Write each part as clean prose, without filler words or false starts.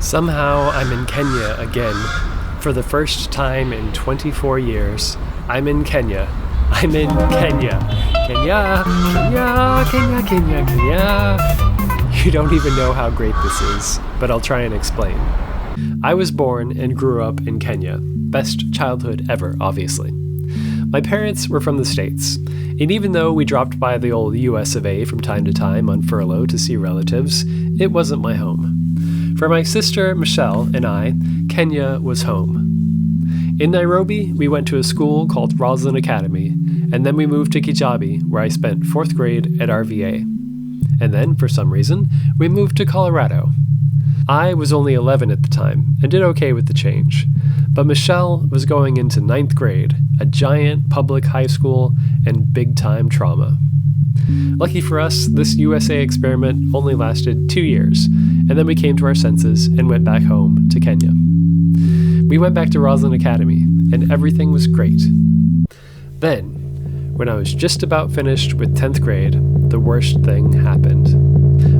Somehow I'm in Kenya again. For the first time in 24 years, I'm in Kenya. I'm in Kenya. Kenya, Kenya, Kenya, Kenya, Kenya. You don't even know how great this is, but I'll try and explain. I was born and grew up in Kenya. Best childhood ever, obviously. My parents were from the States, and even though we dropped by the old US of A from time to time on furlough to see relatives, it wasn't my home. For my sister Michelle and I, Kenya was home. In Nairobi, we went to a school called Roslyn Academy, and then we moved to Kijabi, where I spent 4th grade at RVA. And then, for some reason, we moved to Colorado. I was only 11 at the time, and did okay with the change. But Michelle was going into 9th grade, a giant public high school, and big-time trauma. Lucky for us, this USA experiment only lasted 2 years, and then we came to our senses and went back home to Kenya. We went back to Roslyn Academy, and everything was great. Then, when I was just about finished with 10th grade, the worst thing happened.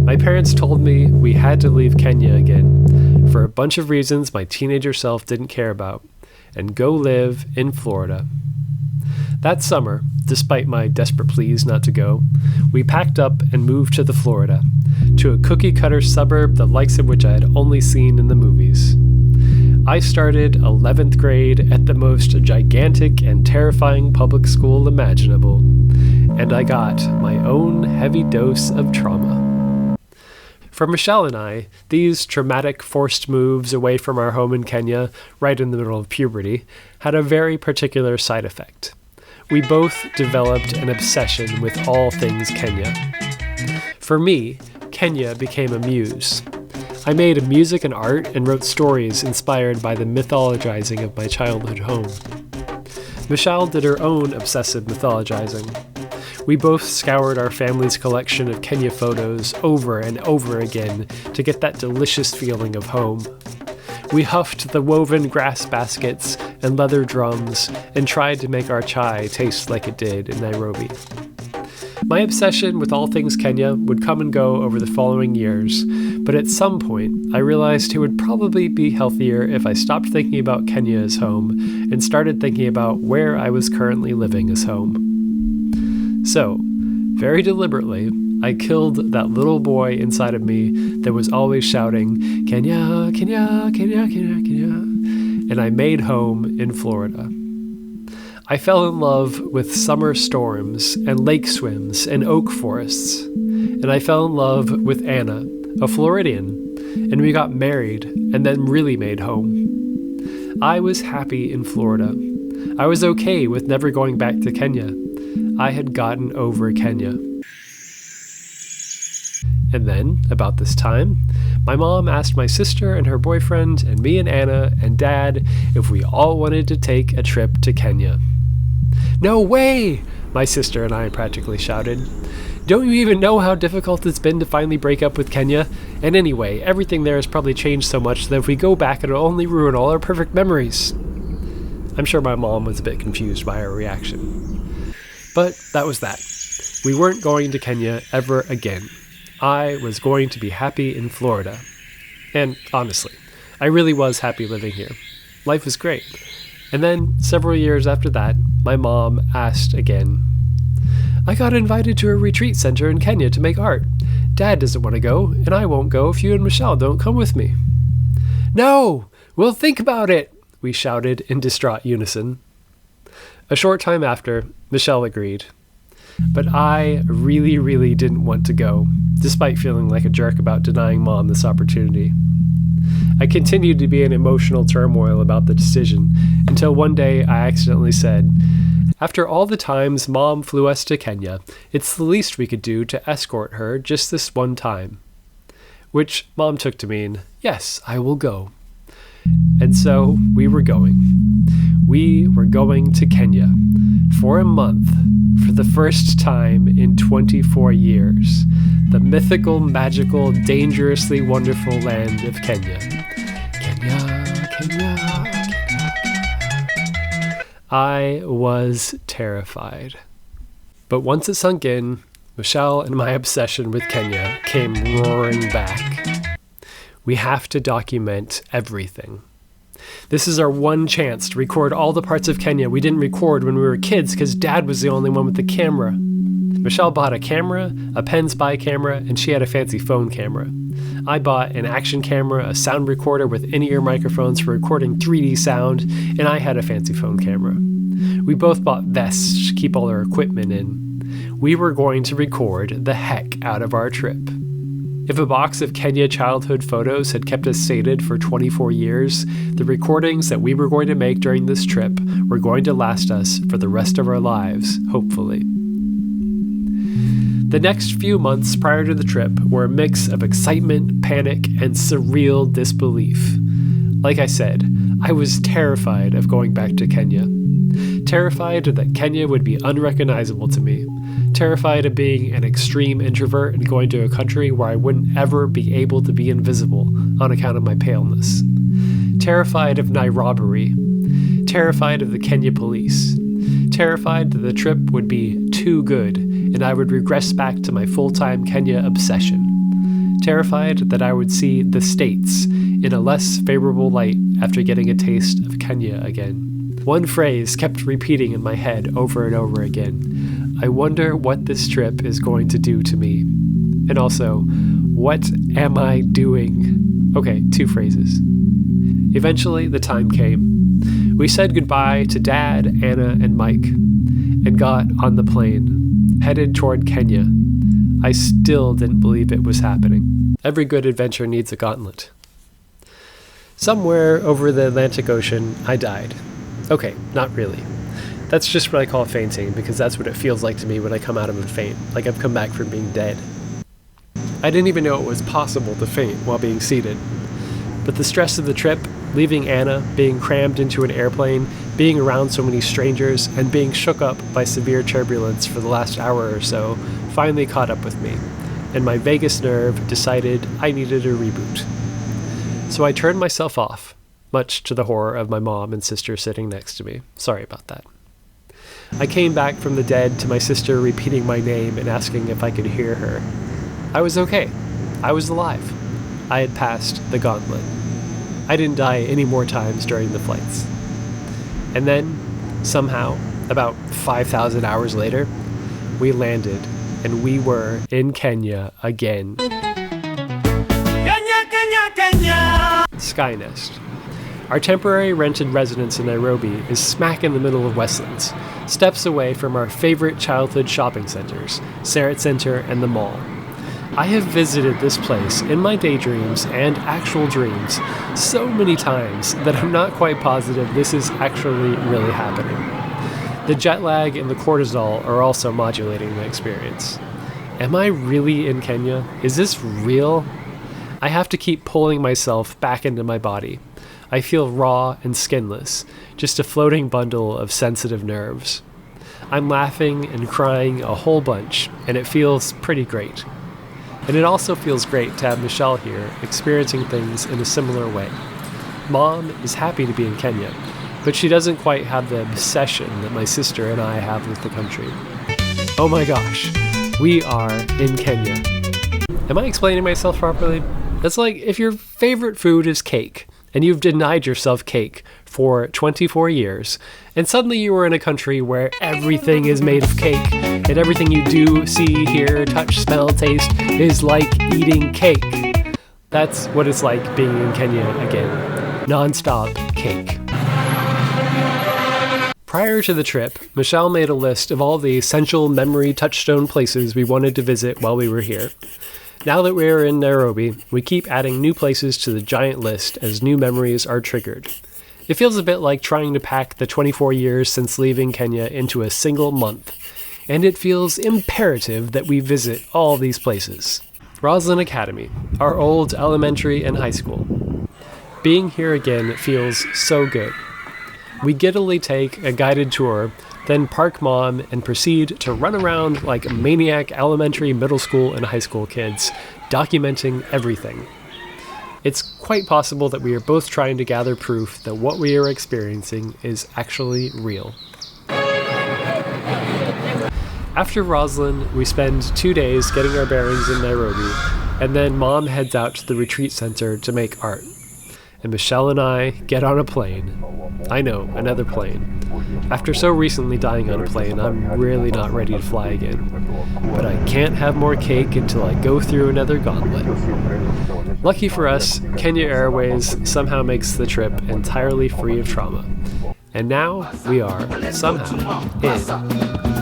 My parents told me we had to leave Kenya again, for a bunch of reasons my teenager self didn't care about, and go live in Florida. That summer, despite my desperate pleas not to go, we packed up and moved to Florida, to a cookie-cutter suburb the likes of which I had only seen in the movies. I started 11th grade at the most gigantic and terrifying public school imaginable, and I got my own heavy dose of trauma. For Michelle and I, these traumatic forced moves away from our home in Kenya, right in the middle of puberty, had a very particular side effect. We both developed an obsession with all things Kenya. For me, Kenya became a muse. I made music and art and wrote stories inspired by the mythologizing of my childhood home. Michelle did her own obsessive mythologizing. We both scoured our family's collection of Kenya photos over and over again to get that delicious feeling of home. We huffed the woven grass baskets and leather drums and tried to make our chai taste like it did in Nairobi. My obsession with all things Kenya would come and go over the following years, but at some point I realized it would probably be healthier if I stopped thinking about Kenya as home and started thinking about where I was currently living as home. So, very deliberately, I killed that little boy inside of me that was always shouting, Kenya, Kenya, Kenya, Kenya, Kenya, and I made home in Florida. I fell in love with summer storms and lake swims and oak forests, and I fell in love with Anna, a Floridian, and we got married and then really made home. I was happy in Florida. I was okay with never going back to Kenya. I had gotten over Kenya. And then, about this time, my mom asked my sister and her boyfriend and me and Anna and Dad if we all wanted to take a trip to Kenya. No way! My sister and I practically shouted. Don't you even know how difficult it's been to finally break up with Kenya? And anyway, everything there has probably changed so much that if we go back, it'll only ruin all our perfect memories. I'm sure my mom was a bit confused by our reaction. But that was that. We weren't going to Kenya ever again. I was going to be happy in Florida. And honestly, I really was happy living here. Life was great. And then, several years after that, my mom asked again. I got invited to a retreat center in Kenya to make art. Dad doesn't want to go, and I won't go if you and Michelle don't come with me. No! We'll think about it! We shouted in distraught unison. A short time after, Michelle agreed. But I really didn't want to go, despite feeling like a jerk about denying Mom this opportunity. I continued to be in emotional turmoil about the decision, until one day I accidentally said, after all the times Mom flew us to Kenya, it's the least we could do to escort her just this one time. Which Mom took to mean, yes, I will go. And so we were going. We were going to Kenya for a month for the first time in 24 years. The mythical, magical, dangerously wonderful land of Kenya. Kenya, Kenya, Kenya. I was terrified. But once it sunk in, Michelle and my obsession with Kenya came roaring back. We have to document everything. This is our one chance to record all the parts of Kenya we didn't record when we were kids because Dad was the only one with the camera. Michelle bought a camera, a Pen Spy camera, and she had a fancy phone camera. I bought an action camera, a sound recorder with in-ear microphones for recording 3D sound, and I had a fancy phone camera. We both bought vests to keep all our equipment in. We were going to record the heck out of our trip. If a box of Kenya childhood photos had kept us sated for 24 years, the recordings that we were going to make during this trip were going to last us for the rest of our lives, hopefully. The next few months prior to the trip were a mix of excitement, panic, and surreal disbelief. Like I said, I was terrified of going back to Kenya. Terrified that Kenya would be unrecognizable to me. Terrified of being an extreme introvert and going to a country where I wouldn't ever be able to be invisible on account of my paleness. Terrified of Nairobi. Terrified of the Kenya police. Terrified that the trip would be too good and I would regress back to my full-time Kenya obsession. Terrified that I would see the States in a less favorable light after getting a taste of Kenya again. One phrase kept repeating in my head over and over again. I wonder what this trip is going to do to me. And also, what am I doing? Okay, 2 phrases. Eventually, the time came. We said goodbye to Dad, Anna, and Mike, and got on the plane, headed toward Kenya. I still didn't believe it was happening. Every good adventure needs a gauntlet. Somewhere over the Atlantic Ocean, I died. Okay, not really. That's just what I call fainting, because that's what it feels like to me when I come out of a faint, like I've come back from being dead. I didn't even know it was possible to faint while being seated. But the stress of the trip, leaving Anna, being crammed into an airplane, being around so many strangers, and being shook up by severe turbulence for the last hour or so, finally caught up with me, and my vagus nerve decided I needed a reboot. So I turned myself off, much to the horror of my mom and sister sitting next to me. Sorry about that. I came back from the dead to my sister repeating my name and asking if I could hear her. I was okay. I was alive. I had passed the gauntlet. I didn't die any more times during the flights. And then, somehow, about 5,000 hours later, we landed, and we were in Kenya again. Kenya, Kenya, Kenya! Skynest. Our temporary rented residence in Nairobi is smack in the middle of Westlands, steps away from our favorite childhood shopping centers, Sarit Center and the Mall. I have visited this place in my daydreams and actual dreams so many times that I'm not quite positive this is actually really happening. The jet lag and the cortisol are also modulating the experience. Am I really in Kenya? Is this real? I have to keep pulling myself back into my body. I feel raw and skinless, just a floating bundle of sensitive nerves. I'm laughing and crying a whole bunch, and it feels pretty great. And it also feels great to have Michelle here, experiencing things in a similar way. Mom is happy to be in Kenya, but she doesn't quite have the obsession that my sister and I have with the country. Oh my gosh, we are in Kenya. Am I explaining myself properly? It's like if your favorite food is cake, and you've denied yourself cake for 24 years, and suddenly you are in a country where everything is made of cake, and everything you do, see, hear, touch, smell, taste is like eating cake. That's what it's like being in Kenya again. Non-stop cake. Prior to the trip, Michelle made a list of all the essential memory touchstone places we wanted to visit while we were here. Now that we're in Nairobi, we keep adding new places to the giant list as new memories are triggered. It feels a bit like trying to pack the 24 years since leaving Kenya into a single month, and it feels imperative that we visit all these places. Roslyn Academy, our old elementary and high school. Being here again feels so good. We giddily take a guided tour, then park Mom and proceed to run around like maniac elementary, middle school, and high school kids, documenting everything. It's quite possible that we are both trying to gather proof that what we are experiencing is actually real. After Roslyn, we spend 2 days getting our bearings in Nairobi, And then Mom heads out to the retreat center to make art. And Michelle and I get on a plane. I know, another plane. After so recently dying on a plane, I'm really not ready to fly again. But I can't have more cake until I go through another gauntlet. Lucky for us, Kenya Airways somehow makes the trip entirely free of trauma. And now we are, somehow, in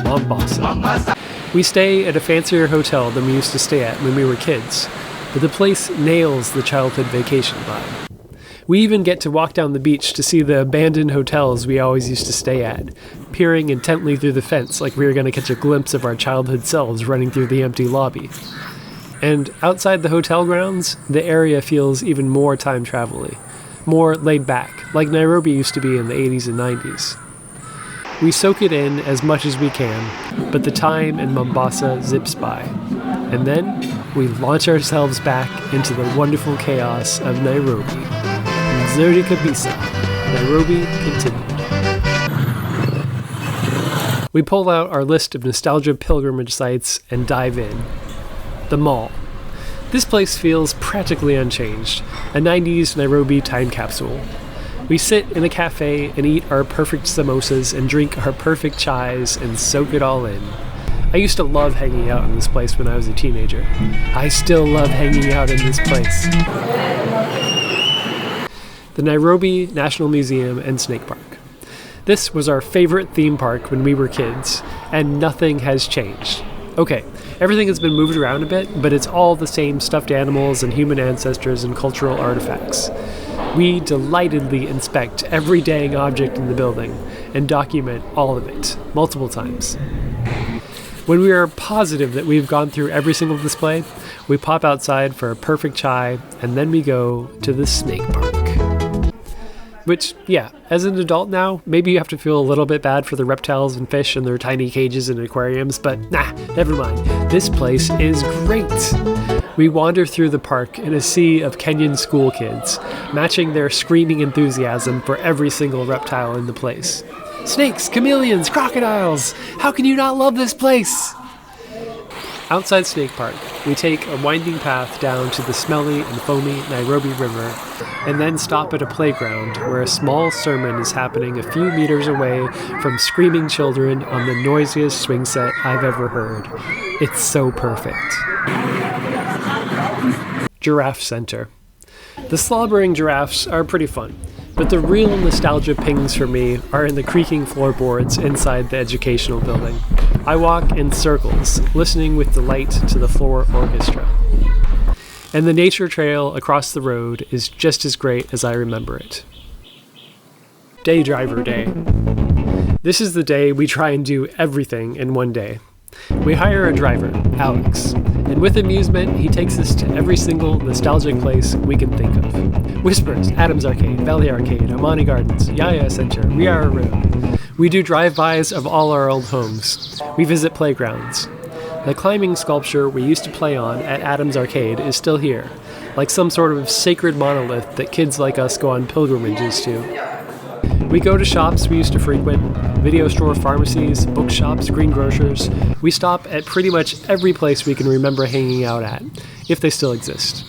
Mombasa. We stay at a fancier hotel than we used to stay at when we were kids, but the place nails the childhood vacation vibe. We even get to walk down the beach to see the abandoned hotels we always used to stay at, peering intently through the fence like we were going to catch a glimpse of our childhood selves running through the empty lobby. And outside the hotel grounds, the area feels even more time travel-y, more laid back, like Nairobi used to be in the 80s and 90s. We soak it in as much as we can, but the time in Mombasa zips by. And then we launch ourselves back into the wonderful chaos of Nairobi. Nzuri kabisa. Nairobi continued. We pull out our list of nostalgia pilgrimage sites and dive in. The mall. This place feels practically unchanged, a 90s Nairobi time capsule. We sit in a cafe and eat our perfect samosas and drink our perfect chais and soak it all in. I used to love hanging out in this place when I was a teenager. I still love hanging out in this place. The Nairobi National Museum and Snake Park. This was our favorite theme park when we were kids, and nothing has changed. Okay, everything has been moved around a bit, but it's all the same stuffed animals and human ancestors and cultural artifacts. We delightedly inspect every dang object in the building and document all of it, multiple times. When we are positive that we've gone through every single display, we pop outside for a perfect chai, and then we go to the Snake Park. Which, yeah, as an adult now, maybe you have to feel a little bit bad for the reptiles and fish in their tiny cages and aquariums, but nah, never mind. This place is great. We wander through the park in a sea of Kenyan school kids, matching their screaming enthusiasm for every single reptile in the place. Snakes, chameleons, crocodiles! How can you not love this place? Outside Snake Park, we take a winding path down to the smelly and foamy Nairobi River, and then stop at a playground where a small sermon is happening a few meters away from screaming children on the noisiest swing set I've ever heard. It's so perfect. Giraffe Center. The slobbering giraffes are pretty fun, but the real nostalgia pings for me are in the creaking floorboards inside the educational building. I walk in circles, listening with delight to the floor orchestra. And the nature trail across the road is just as great as I remember it. Day Driver Day. This is the day we try and do everything in one day. We hire a driver, Alex, and with amusement, he takes us to every single nostalgic place we can think of. Whispers, Adams Arcade, Valley Arcade, Amani Gardens, Yaya Center, Riara Road. We do drive-bys of all our old homes. We visit playgrounds. The climbing sculpture we used to play on at Adams Arcade is still here, like some sort of sacred monolith that kids like us go on pilgrimages to. We go to shops we used to frequent, video store pharmacies, bookshops, greengrocers. We stop at pretty much every place we can remember hanging out at, if they still exist.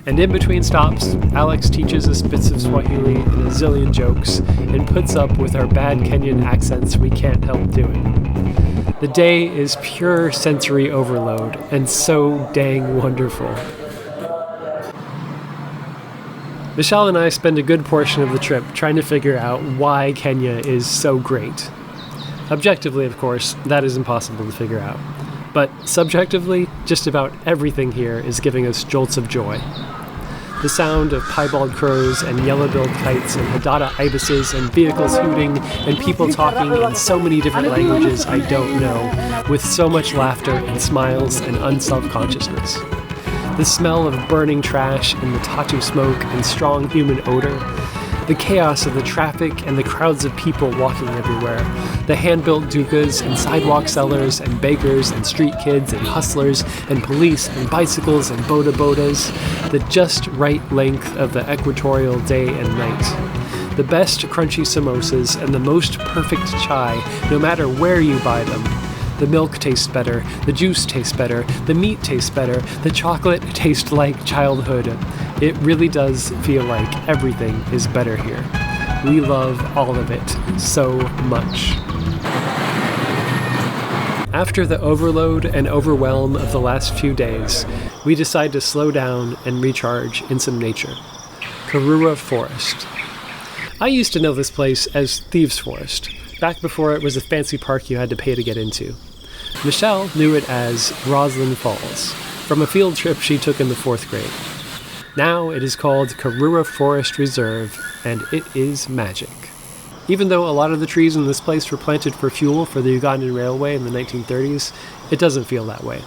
And in between stops, Alex teaches us bits of Swahili and a zillion jokes, and puts up with our bad Kenyan accents we can't help doing. The day is pure sensory overload, and so dang wonderful. Michelle and I spend a good portion of the trip trying to figure out why Kenya is so great. Objectively, of course, that is impossible to figure out. But subjectively, just about everything here is giving us jolts of joy. The sound of piebald crows and yellow-billed kites and Hadada ibises and vehicles hooting and people talking in so many different languages I don't know, with so much laughter and smiles and unself-consciousness. The smell of burning trash and the tatu smoke and strong human odor. The chaos of the traffic and the crowds of people walking everywhere. The hand-built dukas and sidewalk sellers and bakers and street kids and hustlers and police and bicycles and bodas. The just right length of the equatorial day and night. The best crunchy samosas and the most perfect chai, no matter where you buy them. The milk tastes better, the juice tastes better, the meat tastes better, the chocolate tastes like childhood. It really does feel like everything is better here. We love all of it so much. After the overload and overwhelm of the last few days, we decide to slow down and recharge in some nature. Karura Forest. I used to know this place as Thieves Forest, back before it was a fancy park you had to pay to get into. Michelle knew it as Roslyn Falls, from a field trip she took in the 4th grade. Now it is called Karura Forest Reserve, and it is magic. Even though a lot of the trees in this place were planted for fuel for the Ugandan Railway in the 1930s, it doesn't feel that way.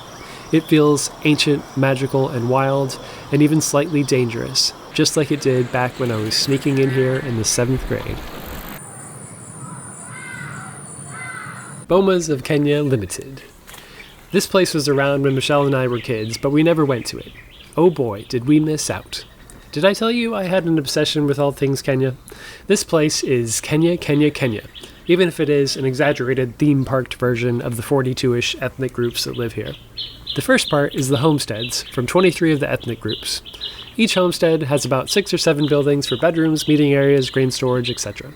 It feels ancient, magical, and wild, and even slightly dangerous, just like it did back when I was sneaking in here in the 7th grade. Bomas of Kenya Limited. This place was around when Michelle and I were kids, but we never went to it. Oh boy, did we miss out. Did I tell you I had an obsession with all things Kenya? This place is Kenya, Kenya, Kenya, even if it is an exaggerated theme-parked version of the 42-ish ethnic groups that live here. The first part is the homesteads from 23 of the ethnic groups. Each homestead has about 6 or 7 buildings for bedrooms, meeting areas, grain storage, etc.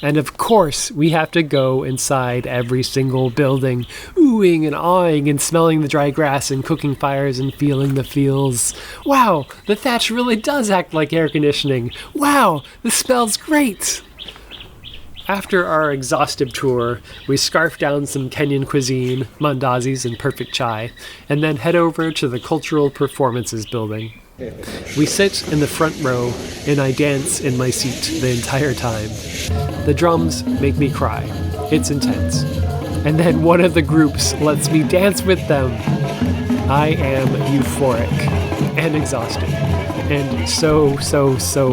And of course, we have to go inside every single building, oohing and awing and smelling the dry grass and cooking fires and feeling the feels. Wow, the thatch really does act like air conditioning. Wow, this smells great. After our exhaustive tour, we scarf down some Kenyan cuisine, mandazis and perfect chai, and then head over to the Cultural Performances building. We sit in the front row, and I dance in my seat the entire time. The drums make me cry. It's intense. And then one of the groups lets me dance with them. I am euphoric and exhausted, and so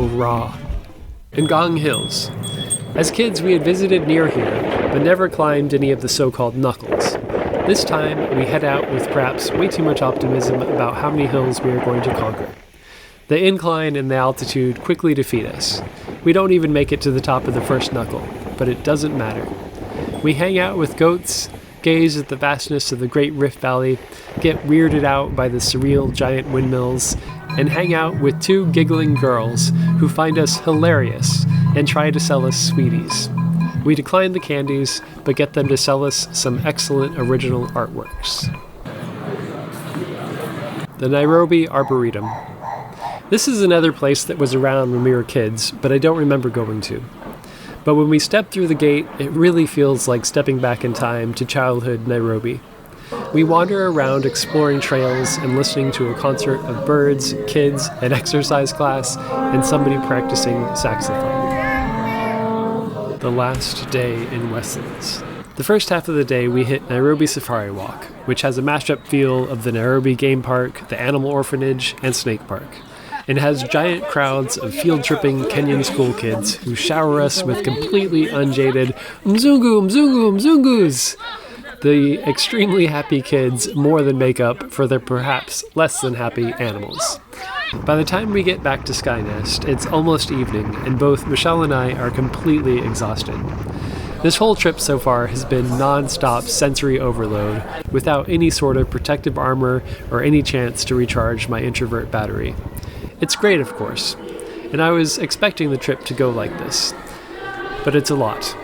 raw. Ngong Hills. As kids, we had visited near here, but never climbed any of the so-called knuckles. This time, we head out with perhaps way too much optimism about how many hills we are going to conquer. The incline and the altitude quickly defeat us. We don't even make it to the top of the first knuckle, but it doesn't matter. We hang out with goats, gaze at the vastness of the Great Rift Valley, get weirded out by the surreal giant windmills, and hang out with 2 giggling girls who find us hilarious and try to sell us sweeties. We decline the candies, but get them to sell us some excellent original artworks. The Nairobi Arboretum. This is another place that was around when we were kids, but I don't remember going to. But when we step through the gate, it really feels like stepping back in time to childhood Nairobi. We wander around exploring trails and listening to a concert of birds, kids, an exercise class, and somebody practicing saxophone. The last day in Westlands. The first half of the day we hit Nairobi Safari Walk, which has a mashup feel of the Nairobi Game Park, the Animal Orphanage, and Snake Park, and has giant crowds of field-tripping Kenyan school kids who shower us with completely unjaded mzungu, mzungu, mzungus. The extremely happy kids more than make up for their perhaps less than happy animals. By the time we get back to Skynest, it's almost evening, and both Michelle and I are completely exhausted. This whole trip so far has been non-stop sensory overload, without any sort of protective armor or any chance to recharge my introvert battery. It's great, of course, and I was expecting the trip to go like this, but it's a lot.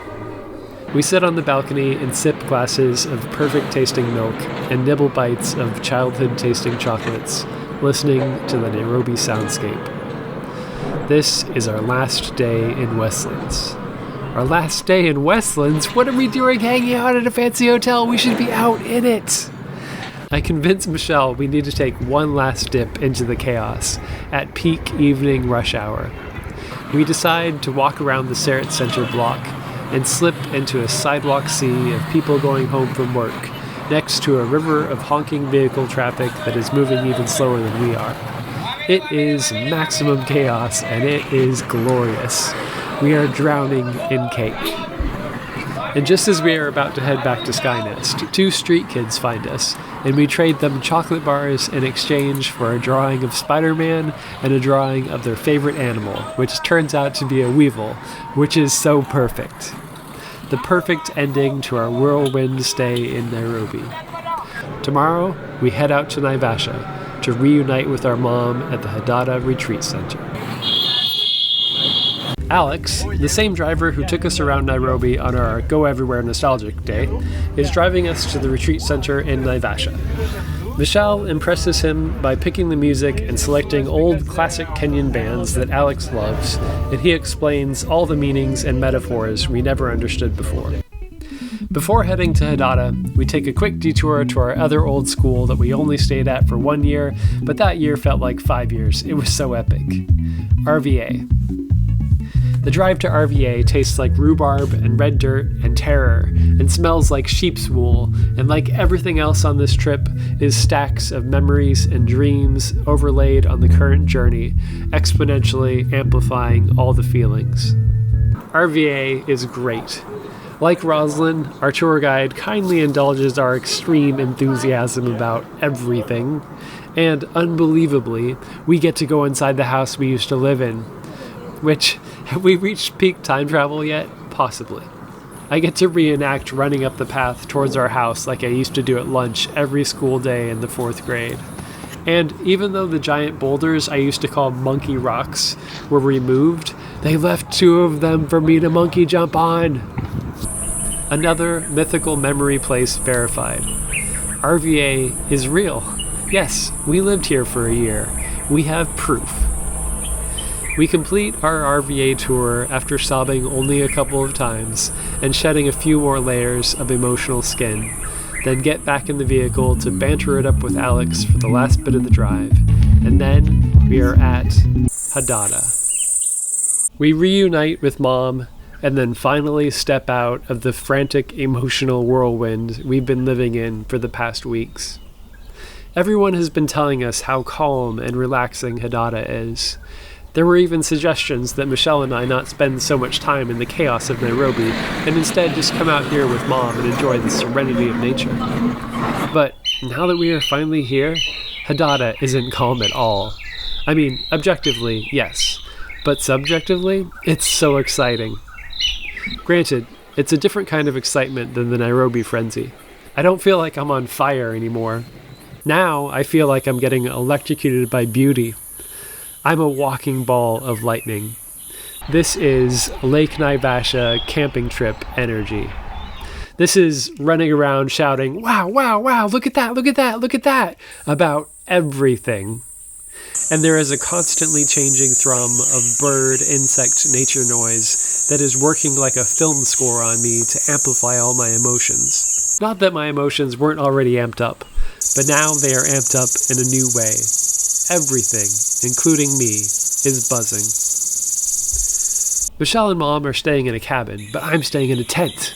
We sit on the balcony and sip glasses of perfect-tasting milk and nibble bites of childhood-tasting chocolates, listening to the Nairobi soundscape. This is our last day in Westlands. Our last day in Westlands? What are we doing hanging out at a fancy hotel? We should be out in it! I convince Michelle we need to take one last dip into the chaos at peak evening rush hour. We decide to walk around the Sarit Center block and slip into a sidewalk sea of people going home from work, next to a river of honking vehicle traffic that is moving even slower than we are. It is maximum chaos, and it is glorious. We are drowning in cake. And just as we are about to head back to Skynest, 2 street kids find us, and we trade them chocolate bars in exchange for a drawing of Spider-Man and a drawing of their favorite animal, which turns out to be a weevil, which is so perfect. the perfect ending to our whirlwind stay in Nairobi. Tomorrow, we head out to Naivasha to reunite with our mom at the Hadada Retreat Center. Alex, the same driver who took us around Nairobi on our Go Everywhere Nostalgic Day, is driving us to the retreat center in Naivasha. Michelle impresses him by picking the music and selecting old classic Kenyan bands that Alex loves, and he explains all the meanings and metaphors we never understood before. Before heading to Hadada, we take a quick detour to our other old school that we only stayed at for 1 year, but that year felt like 5 years. It was so epic. RVA. The drive to RVA tastes like rhubarb and red dirt and terror, and smells like sheep's wool, and like everything else on this trip, is stacks of memories and dreams overlaid on the current journey, exponentially amplifying all the feelings. RVA is great. Like Roslyn, our tour guide kindly indulges our extreme enthusiasm about everything, and unbelievably, we get to go inside the house we used to live in. Which, have we reached peak time travel yet? Possibly. I get to reenact running up the path towards our house like I used to do at lunch every school day in the 4th grade. And even though the giant boulders I used to call monkey rocks were removed, they left 2 of them for me to monkey jump on. Another mythical memory place verified. RVA is real. Yes, we lived here for a year. We have proof. We complete our RVA tour after sobbing only a couple of times and shedding a few more layers of emotional skin, then get back in the vehicle to banter it up with Alex for the last bit of the drive, and then we are at Hadada. We reunite with Mom, and then finally step out of the frantic emotional whirlwind we've been living in for the past weeks. Everyone has been telling us how calm and relaxing Hadada is. There were even suggestions that Michelle and I not spend so much time in the chaos of Nairobi and instead just come out here with Mom and enjoy the serenity of nature. But now that we are finally here, Hadada isn't calm at all. I mean, objectively, yes, but subjectively, it's so exciting. Granted, it's a different kind of excitement than the Nairobi frenzy. I don't feel like I'm on fire anymore. Now I feel like I'm getting electrocuted by beauty. I'm a walking ball of lightning. This is Lake Naivasha camping trip energy. This is running around shouting, wow, wow, wow, look at that, look at that, look at that, about everything. And there is a constantly changing thrum of bird, insect, nature noise that is working like a film score on me to amplify all my emotions. Not that my emotions weren't already amped up, but now they are amped up in a new way. Everything, including me, is buzzing. Michelle and Mom are staying in a cabin, but I'm staying in a tent.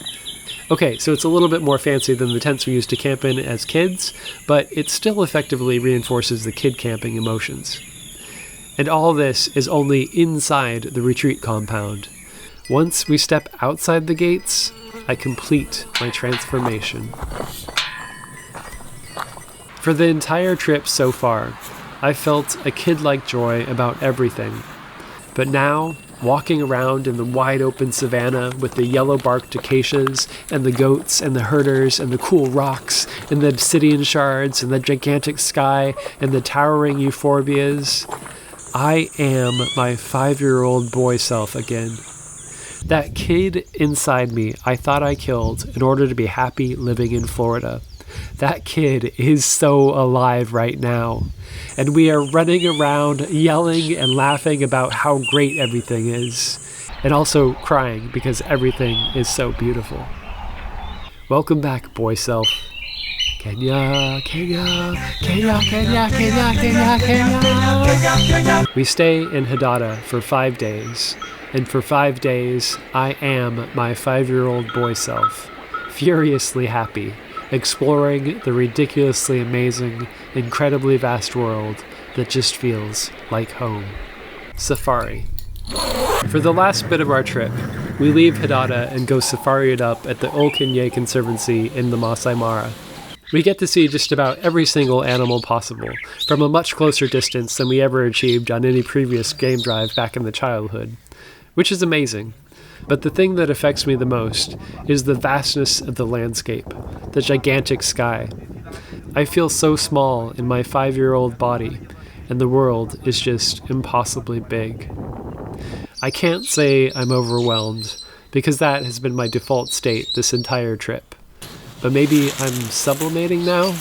Okay, so it's a little bit more fancy than the tents we used to camp in as kids, but it still effectively reinforces the kid camping emotions. And all this is only inside the retreat compound. Once we step outside the gates, I complete my transformation. For the entire trip so far, I felt a kid-like joy about everything. But now, walking around in the wide-open savanna with the yellow-barked acacias and the goats and the herders and the cool rocks and the obsidian shards and the gigantic sky and the towering euphorbias, I am my 5-year-old boy self again. That kid inside me I thought I killed in order to be happy living in Florida. That kid is so alive right now. And we are running around yelling and laughing about how great everything is. And also crying because everything is so beautiful. Welcome back, boy self. Kenya, Kenya, Kenya, Kenya, Kenya, Kenya, Kenya. We stay in Hadada for 5 days. And for 5 days, I am my 5-year-old boy self. Furiously happy. Exploring the ridiculously amazing, incredibly vast world that just feels like home. Safari. For the last bit of our trip, we leave Hadada and go safari it up at the Olkenye Conservancy in the Masai Mara. We get to see just about every single animal possible, from a much closer distance than we ever achieved on any previous game drive back in the childhood, which is amazing. But the thing that affects me the most is the vastness of the landscape, the gigantic sky. I feel so small in my 5-year-old body, and the world is just impossibly big. I can't say I'm overwhelmed, because that has been my default state this entire trip. But maybe I'm sublimating now?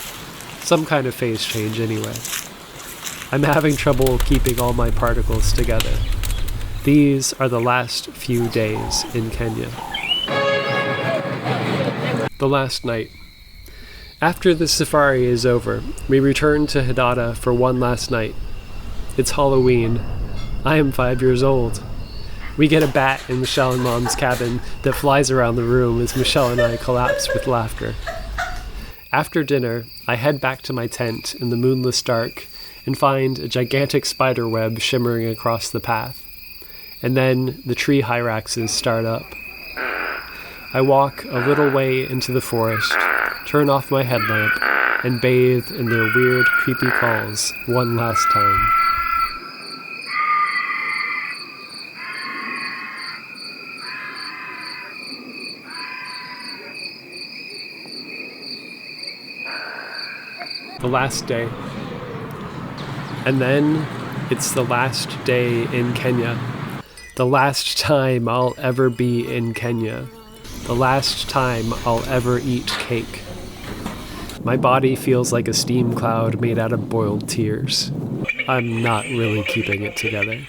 Some kind of phase change anyway. I'm having trouble keeping all my particles together. These are the last few days in Kenya. The last night. After the safari is over, we return to Hidada for one last night. It's Halloween. I am 5 years old. We get a bat in Michelle and Mom's cabin that flies around the room as Michelle and I collapse with laughter. After dinner, I head back to my tent in the moonless dark and find a gigantic spider web shimmering across the path. And then the tree hyraxes start up. I walk a little way into the forest, turn off my headlamp, and bathe in their weird, creepy calls one last time. The last day. And then it's the last day in Kenya. The last time I'll ever be in Kenya. The last time I'll ever eat cake. My body feels like a steam cloud made out of boiled tears. I'm not really keeping it together.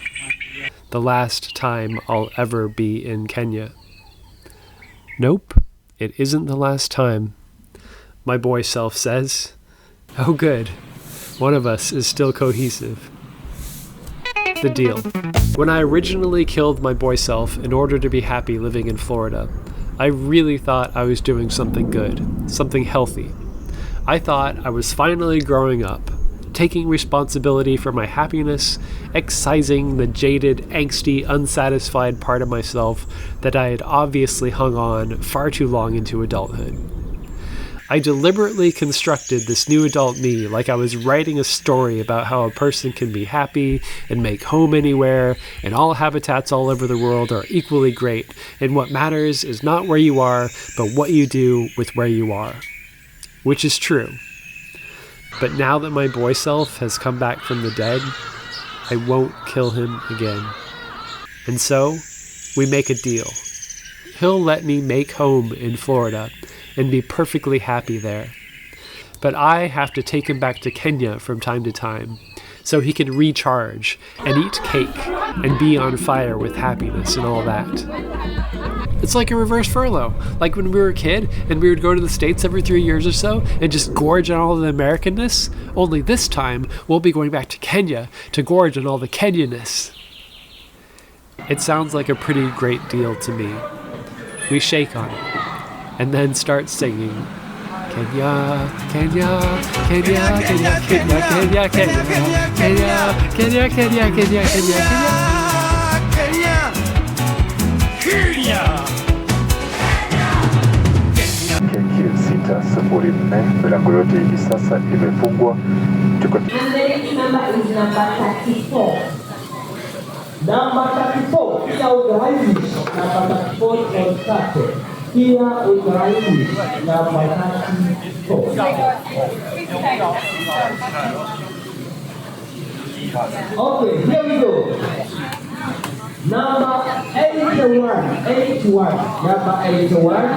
The last time I'll ever be in Kenya. Nope, it isn't the last time. My boy self says. Oh good, one of us is still cohesive. The deal. When I originally killed my boy self in order to be happy living in Florida, I really thought I was doing something good, something healthy. I thought I was finally growing up, taking responsibility for my happiness, excising the jaded, angsty, unsatisfied part of myself that I had obviously hung on far too long into adulthood. I deliberately constructed this new adult me like I was writing a story about how a person can be happy and make home anywhere, and all habitats all over the world are equally great, and what matters is not where you are, but what you do with where you are. Which is true. But now that my boy self has come back from the dead, I won't kill him again. And so, we make a deal. He'll let me make home in Florida and be perfectly happy there. But I have to take him back to Kenya from time to time so he can recharge and eat cake and be on fire with happiness and all that. It's like a reverse furlough, like when we were a kid and we would go to the States every 3 years or so and just gorge on all the Americanness, only this time we'll be going back to Kenya to gorge on all the Kenyanness. It sounds like a pretty great deal to me. We shake on it and then start singing Kenya, Kenya, Kenya, Kenya, Kenya, Kenya, Kenya, Kenya, Kenya, Kenya, Kenya, Kenya, Kenya. KQ 604 milango yote hivi sasa imefungwa. Number is number 34. Number 34, here with the Irish. Number 34 on Saturday. Here with the Irish. Number 34. Okay, here we go. Number 81. Number 81.